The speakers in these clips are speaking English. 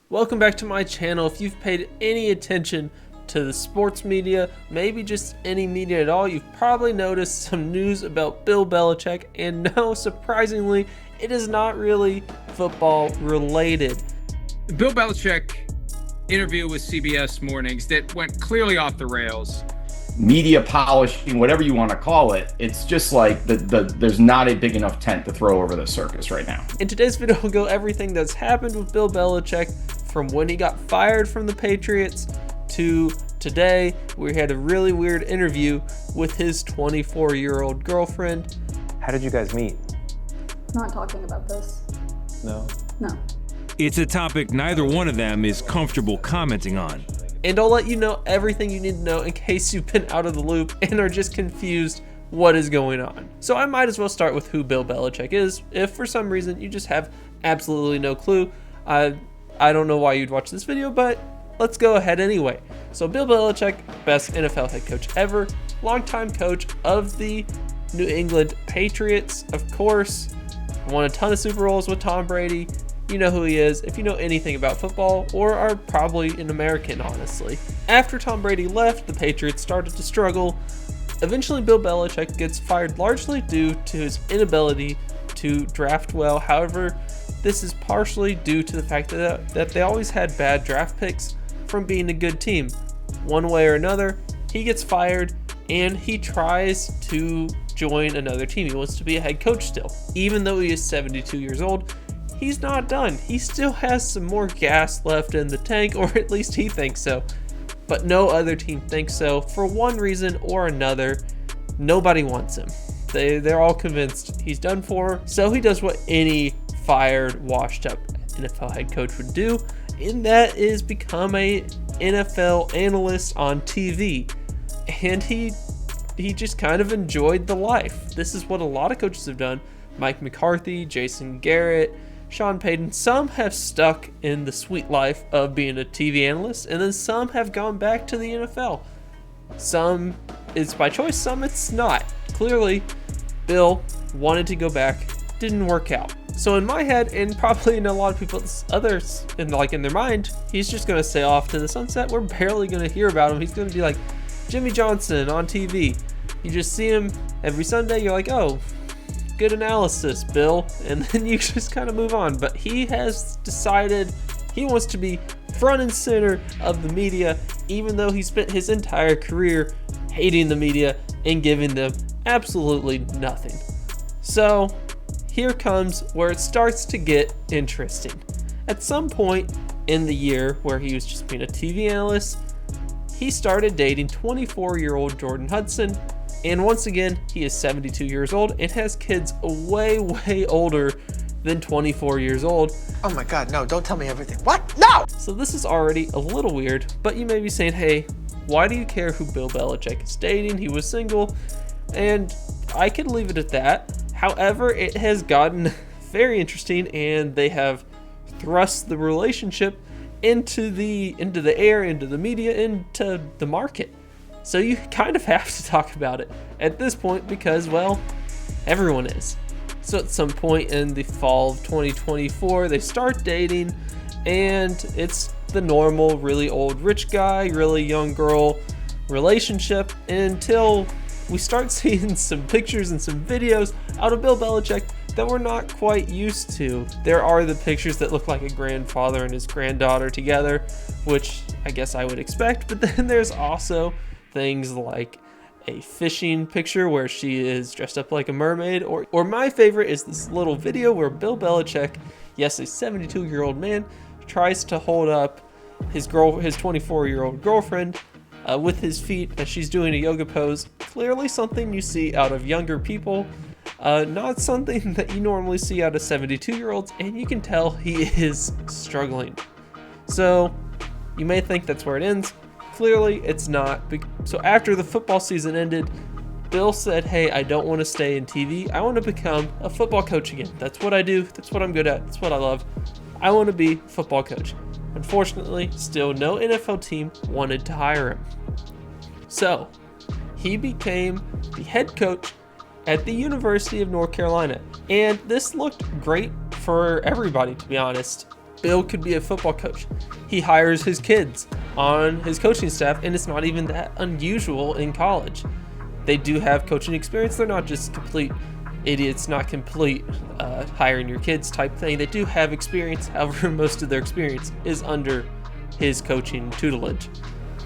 Welcome back to my channel. If you've paid any attention to the sports media, maybe just any media at all, you've probably noticed some news about Bill Belichick, and no, surprisingly, it is not really football related. Bill Belichick interview with CBS Mornings that went clearly off the rails. Media polishing, whatever you want to call it, it's just like there's not a big enough tent to throw over the circus right now. In today's video, we'll go everything that's happened with Bill Belichick from when he got fired from the Patriots to today. We had a really weird interview with his 24-year-old girlfriend. How did you guys meet? Not talking about this. No? No. It's a topic neither one of them is comfortable commenting on. And I'll let you know everything you need to know in case you've been out of the loop and are just confused what is going on. So I might as well start with who Bill Belichick is. If for some reason you just have absolutely no clue, I don't know why you'd watch this video, but let's go ahead anyway. So Bill Belichick, best NFL head coach ever, longtime coach of the New England Patriots, of course, won a ton of Super Bowls with Tom Brady. You know who he is if you know anything about football or are probably an American, honestly. After Tom Brady left, the Patriots started to struggle. Eventually, Bill Belichick gets fired largely due to his inability to draft well. However, this is partially due to the fact that they always had bad draft picks from being a good team. One way or another, he gets fired and he tries to join another team. He wants to be a head coach still. Even though he is 72 years old, he's not done. He still has some more gas left in the tank, or at least he thinks so. But no other team thinks so. For one reason or another, nobody wants him. They're all convinced he's done for. So he does what any fired, washed up NFL head coach would do, and that is become a NFL analyst on TV. And he just kind of enjoyed the life. This is what a lot of coaches have done. Mike McCarthy, Jason Garrett, Sean Payton, some have stuck in the sweet life of being a TV analyst, and then some have gone back to the NFL. Some it's by choice, some it's not. Clearly, Bill wanted to go back, didn't work out. So in my head, and probably in a lot of people's others, in their mind, he's just going to stay off to the sunset. We're barely going to hear about him. He's going to be like Jimmy Johnson on TV. You just see him every Sunday. You're like, oh, good analysis, Bill, and then you just kind of move on. But he has decided he wants to be front and center of the media, even though he spent his entire career hating the media and giving them absolutely nothing. So here comes where it starts to get interesting. At some point in the year where he was just being a TV analyst, he started dating 24-year-old Jordon Hudson. And once again, he is 72 years old and has kids way, way older than 24 years old. Oh my God, no, don't tell me everything. What? No! So this is already a little weird, but you may be saying, hey, why do you care who Bill Belichick is dating? He was single, and I could leave it at that. However, it has gotten very interesting, and they have thrust the relationship into the air, into the media, into the market. So you kind of have to talk about it at this point because, well, everyone is. So at some point in the fall of 2024, they start dating, and it's the normal, really old rich guy, really young girl relationship until we start seeing some pictures and some videos out of Bill Belichick that we're not quite used to. There are the pictures that look like a grandfather and his granddaughter together, which I guess I would expect, but then there's also things like a fishing picture where she is dressed up like a mermaid, or my favorite is this little video where Bill Belichick, yes, a 72-year-old man, tries to hold up his 24-year-old girlfriend with his feet as she's doing a yoga pose. Clearly something you see out of younger people, not something that you normally see out of 72-year-olds, and you can tell he is struggling. So you may think that's where it ends. Clearly, it's not. So after the football season ended, Bill said, hey, I don't want to stay in TV. I want to become a football coach again. That's what I do. That's what I'm good at. That's what I love. I want to be a football coach. Unfortunately, still no NFL team wanted to hire him. So he became the head coach at the University of North Carolina. And this looked great for everybody, to be honest. Bill could be a football coach. He hires his kids on his coaching staff, and it's not even that unusual in college. They do have coaching experience. They're not just complete idiots, not complete hiring your kids type thing. They do have experience. However, most of their experience is under his coaching tutelage.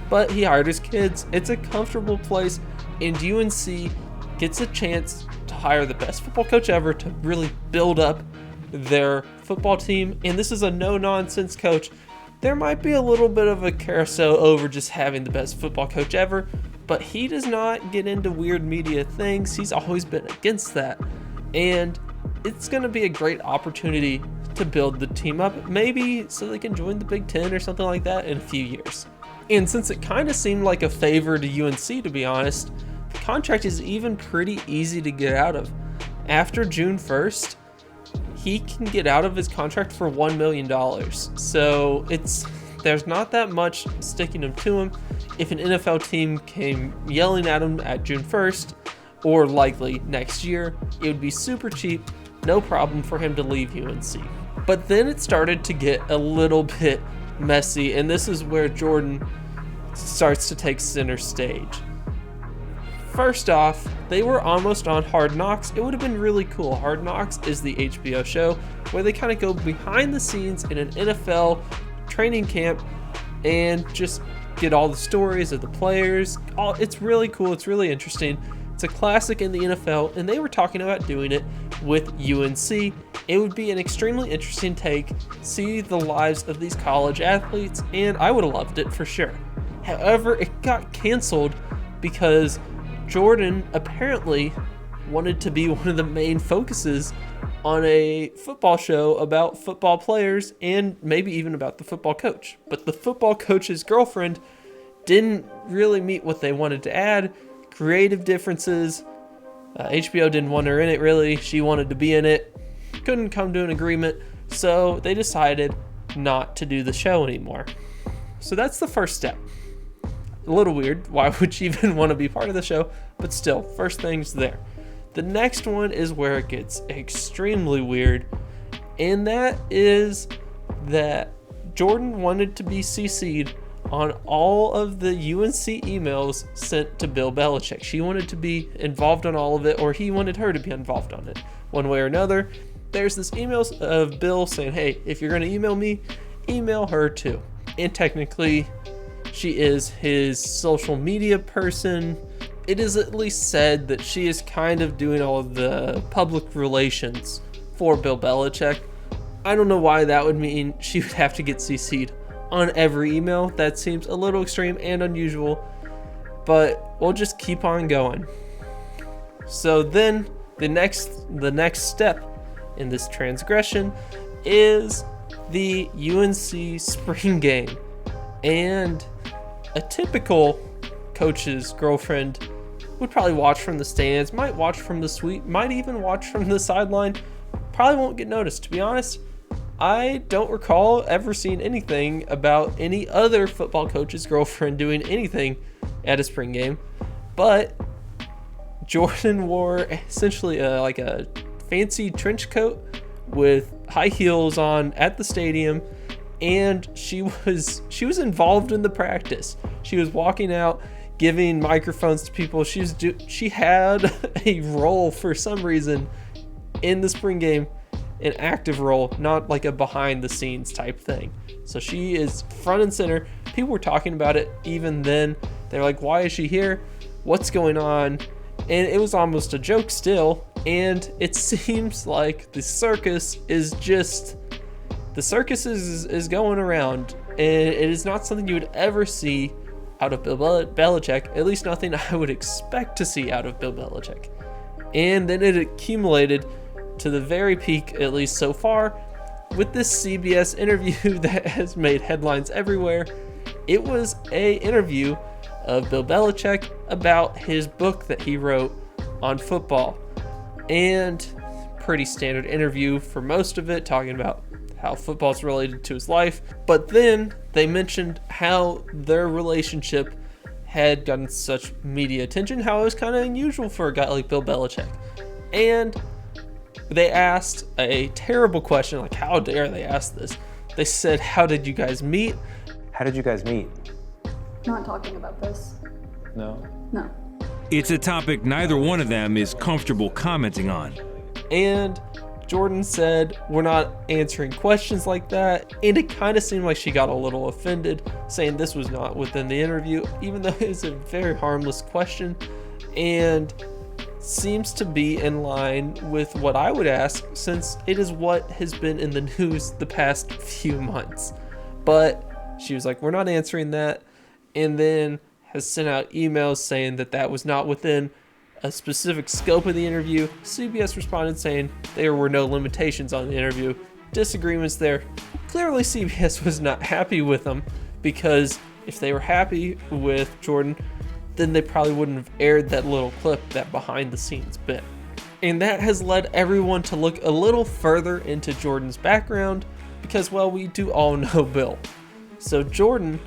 But he hired his kids. It's a comfortable place, and UNC gets a chance to hire the best football coach ever to really build up their football team. And this is a no-nonsense coach. There might be a little bit of a carousel over just having the best football coach ever, but he does not get into weird media things. He's always been against that. And it's going to be a great opportunity to build the team up, maybe so they can join the Big Ten or something like that in a few years. And since it kind of seemed like a favor to UNC, to be honest, the contract is even pretty easy to get out of. After June 1st, he can get out of his contract for $1 million. So there's not that much sticking him to him. If an NFL team came yelling at him at June 1st, or likely next year, it would be super cheap, no problem for him to leave UNC. But then it started to get a little bit messy, and this is where Jordon starts to take center stage. First off, they were almost on Hard Knocks. It would have been really cool. Hard Knocks is the HBO show where they kind of go behind the scenes in an NFL training camp and just get all the stories of the players. It's really cool. It's really interesting. It's a classic in the NFL, and they were talking about doing it with UNC. It would be an extremely interesting take, see the lives of these college athletes, and I would have loved it for sure. However, it got canceled because Jordon apparently wanted to be one of the main focuses on a football show about football players and maybe even about the football coach. But the football coach's girlfriend didn't really meet what they wanted to add. Creative differences. HBO didn't want her in it really. She wanted to be in it. Couldn't come to an agreement. So they decided not to do the show anymore. So that's the first step. A little weird. Why would she even want to be part of the show? But still, first thing's there. The next one is where it gets extremely weird, and that is that Jordon wanted to be CC'd on all of the UNC emails sent to Bill Belichick. She wanted to be involved on all of it, or he wanted her to be involved on it, one way or another. There's this emails of Bill saying, hey, if you're going to email me, email her too. And technically, she is his social media person. It is at least said that she is kind of doing all of the public relations for Bill Belichick. I don't know why that would mean she would have to get CC'd on every email. That seems a little extreme and unusual, but we'll just keep on going. So then the next step in this transgression is the UNC spring game. And a typical coach's girlfriend would probably watch from the stands, might watch from the suite, might even watch from the sideline. Probably won't get noticed. To be honest, I don't recall ever seeing anything about any other football coach's girlfriend doing anything at a spring game. But Jordon wore essentially like a fancy trench coat with high heels on at the stadium, and she was involved in the practice. She was walking out, giving microphones to people. She had a role for some reason in the spring game, an active role, not like a behind the scenes type thing. So she is front and center. People were talking about it even then. They're like, why is she here? What's going on? And it was almost a joke still. And it seems like the circus is going around, and it is not something you would ever see out of Bill Belichick, at least nothing I would expect to see out of Bill Belichick. And then it accumulated to the very peak, at least so far, with this CBS interview that has made headlines everywhere. It was an interview of Bill Belichick about his book that he wrote on football. And pretty standard interview for most of it, talking about how football's related to his life. But then they mentioned how their relationship had gotten such media attention, how it was kind of unusual for a guy like Bill Belichick. And they asked a terrible question, like how dare they ask this? They said, how did you guys meet? How did you guys meet? Not talking about this. No. No. It's a topic neither one of them is comfortable commenting on. And Jordon said, we're not answering questions like that. And it kind of seemed like she got a little offended, saying this was not within the interview, even though it was a very harmless question. And seems to be in line with what I would ask, since it is what has been in the news the past few months. But she was like, we're not answering that. And then has sent out emails saying that that was not within a specific scope of the interview. CBS responded saying there were no limitations on the interview. Disagreements there. Clearly CBS was not happy with them, because if they were happy with Jordon, then they probably wouldn't have aired that little clip, that behind the scenes bit. And that has led everyone to look a little further into Jordon's background, because, well, we do all know Bill. So Jordon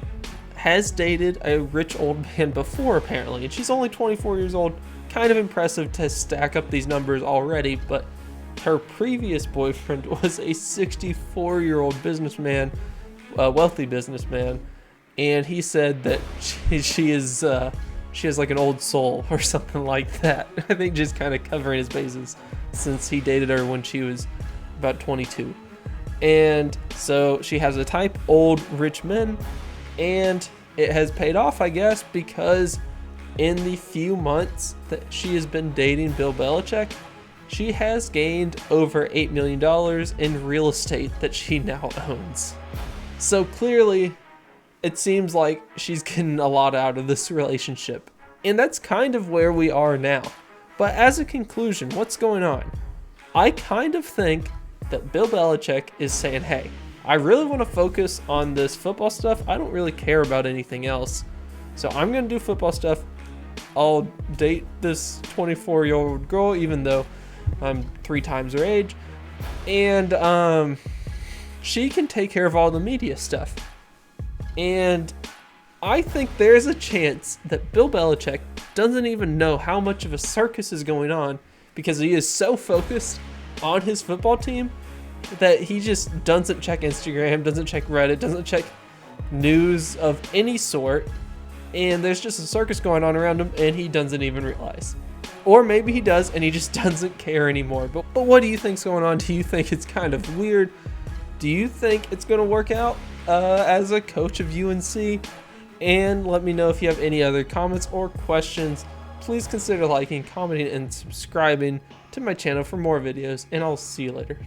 has dated a rich old man before, apparently, and she's only 24 years old. Kind of impressive to stack up these numbers already, but her previous boyfriend was a 64-year-old businessman, a wealthy businessman, and he said that she has like an old soul or something like that. I think just kind of covering his bases, since he dated her when she was about 22. And so she has a type, old rich men, and it has paid off, I guess, because in the few months that she has been dating Bill Belichick, she has gained over $8 million in real estate that she now owns. So clearly, it seems like she's getting a lot out of this relationship. And that's kind of where we are now. But as a conclusion, what's going on? I kind of think that Bill Belichick is saying, hey, I really want to focus on this football stuff. I don't really care about anything else. So I'm going to do football stuff. I'll date this 24-year-old girl, even though I'm 3 times her age. And she can take care of all the media stuff. And I think there's a chance that Bill Belichick doesn't even know how much of a circus is going on, because he is so focused on his football team that he just doesn't check Instagram, doesn't check Reddit, doesn't check news of any sort, and there's just a circus going on around him and he doesn't even realize. Or maybe he does and he just doesn't care anymore. But what do you think's going on? Do you think it's kind of weird? Do you think it's going to work out as a coach of UNC? And let me know if you have any other comments or questions. Please consider liking, commenting, and subscribing to my channel for more videos, and I'll see you later.